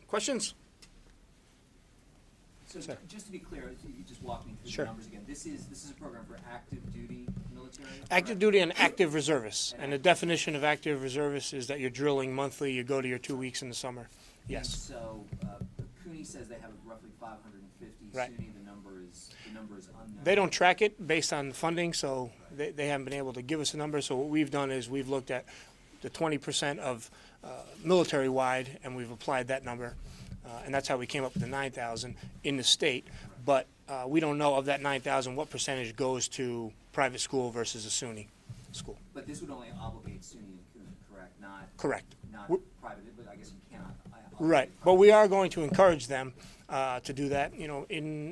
Questions? So just to be clear, you just walk me through Sure. the numbers again. This is a program for active duty military? Active duty and active reservists. And the definition of active reservist is that you're drilling monthly, you go to your 2 weeks in the summer. Yes. And so CUNY says they have roughly 550. Right. SUNY, the number is unknown. They don't track it based on funding, so they haven't been able to give us a number. So what we've done is we've looked at the 20% of military-wide, and we've applied that number. And that's how we came up with the 9,000 in the state. But we don't know of that 9,000 what percentage goes to private school versus a SUNY school. But this would only obligate SUNY and CUNY, correct? Correct. Not private, but I guess you cannot. Right. But we are going to encourage them to do that. You know,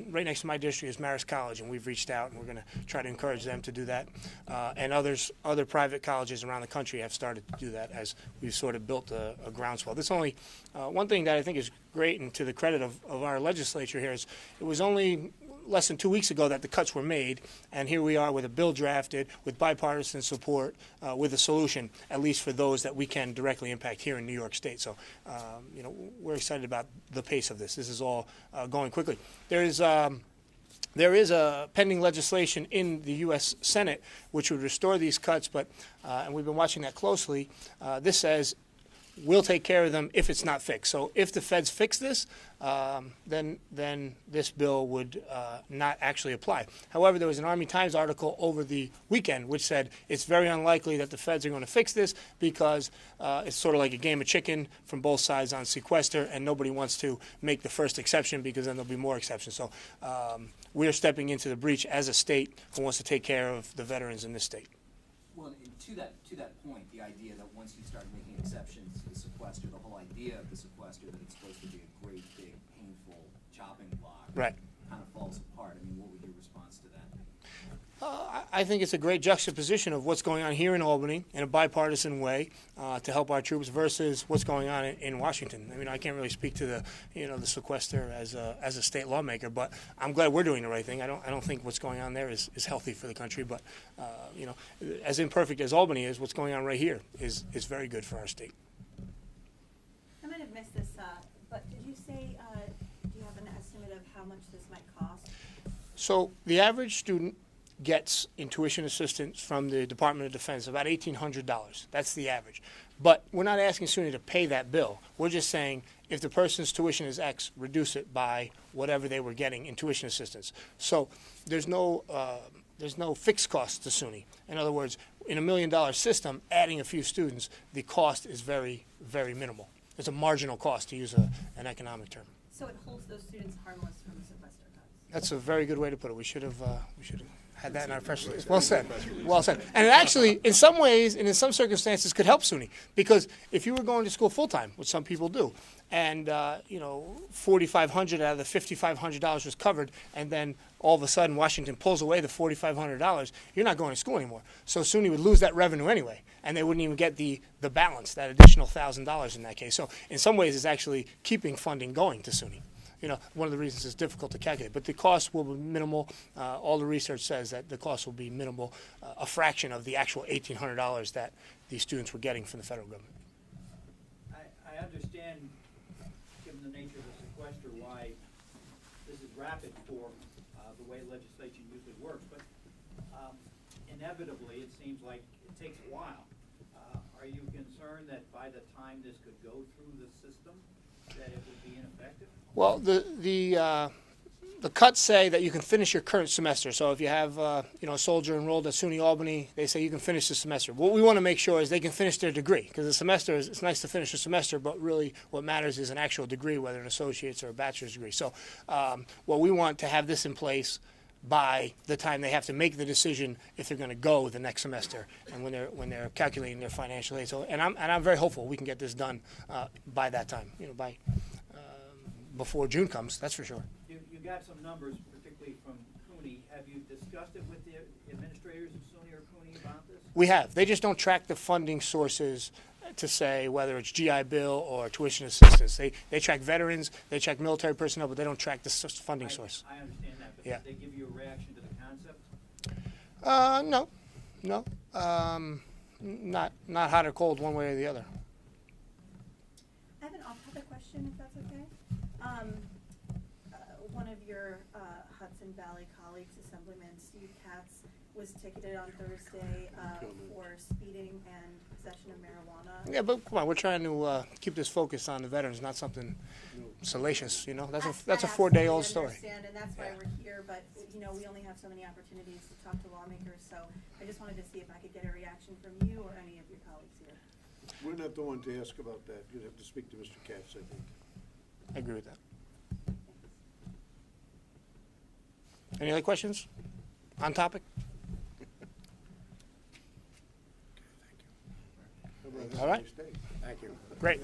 right next to my district is Marist College, and we've reached out, and we're going to try to encourage them to do that. And other private colleges around the country have started to do that as we've sort of built a groundswell. There's only one thing that I think is great, and to the credit of our legislature here, is it was only less than 2 weeks ago that the cuts were made, and here we are with a bill drafted with bipartisan support with a solution, at least for those that we can directly impact here in New York State. So, you know, we're excited about the pace of this. This is all going quickly. There is a pending legislation in the U.S. Senate which would restore these cuts, but and we've been watching that closely. This says we'll take care of them if it's not fixed. So if the feds fix this, then this bill would not actually apply. However, there was an Army Times article over the weekend which said it's very unlikely that the feds are going to fix this because it's sort of like a game of chicken from both sides on sequester, and nobody wants to make the first exception because then there'll be more exceptions. So we're stepping into the breach as a state who wants to take care of the veterans in this state. Well, and to that point, the idea that once you start making exceptions to the sequester, the whole idea of the sequester, that it's supposed to be a great, big, painful chopping block, right, kind of falls apart. I mean, what would your response to that be? I think it's a great juxtaposition of what's going on here in Albany in a bipartisan way to help our troops versus what's going on in Washington. I mean, I can't really speak to the sequester as a state lawmaker, but I'm glad we're doing the right thing. I don't think what's going on there is healthy for the country, but you know, as imperfect as Albany is, what's going on right here is very good for our state. I might have missed this, but did you say, do you have an estimate of how much this might cost? So the average student gets in tuition assistance from the Department of Defense about $1,800. That's the average. But we're not asking SUNY to pay that bill. We're just saying if the person's tuition is X, reduce it by whatever they were getting in tuition assistance. So there's no fixed cost to SUNY. In other words, in $1 million system, adding a few students, the cost is very, very minimal. It's a marginal cost, to use an economic term. So it holds those students harmless from the sequester cuts? That's a very good way to put it. We should have had that in our press release. Well said. Well said. And it actually, in some ways and in some circumstances, could help SUNY, because if you were going to school full time, which some people do, and you know, $4,500 out of the $5,500 was covered, and then all of a sudden Washington pulls away the $4,500, you're not going to school anymore. So SUNY would lose that revenue anyway, and they wouldn't even get the balance, that additional $1,000 in that case. So in some ways, it's actually keeping funding going to SUNY. You know, one of the reasons it's difficult to calculate. But the cost will be minimal. All the research says that the cost will be minimal, a fraction of the actual $1,800 that these students were getting from the federal government. I understand, given the nature of the sequester, why this is rapid for the way legislation usually works. But inevitably, it seems like it takes a while. Are you concerned that by the time this could go through the system, that it would be ineffective? Well, the cuts say that you can finish your current semester. So if you have you know, a soldier enrolled at SUNY Albany, they say you can finish the semester. What we want to make sure is they can finish their degree, because the semester it's nice to finish a semester, but really what matters is an actual degree, whether an associate's or a bachelor's degree. So well, we want to have this in place by the time they have to make the decision if they're going to go the next semester, and when they're calculating their financial aid. So and I'm very hopeful we can get this done by that time. You know, by before June comes, that's for sure. You got some numbers, particularly from CUNY. Have you discussed it with the administrators of SUNY or CUNY about this? We have. They just don't track the funding sources to say whether it's GI Bill or tuition assistance. They track veterans, they track military personnel, but they don't track the funding source. I understand that, but yeah. Did they give you a reaction to the concept? No. Not hot or cold one way or the other. I have an off-topic question, if that's okay. your Hudson Valley colleagues, Assemblyman Steve Katz, was ticketed on Thursday for speeding and possession of marijuana. Yeah, but come on, we're trying to keep this focus on the veterans, not something salacious, you know? That's a 4-day-old story. I understand, and that's why Yeah. we're here, but, you know, we only have so many opportunities to talk to lawmakers, so I just wanted to see if I could get a reaction from you or any of your colleagues here. We're not the one to ask about that. You'd have to speak to Mr. Katz, I think. I agree with that. Any other questions on topic?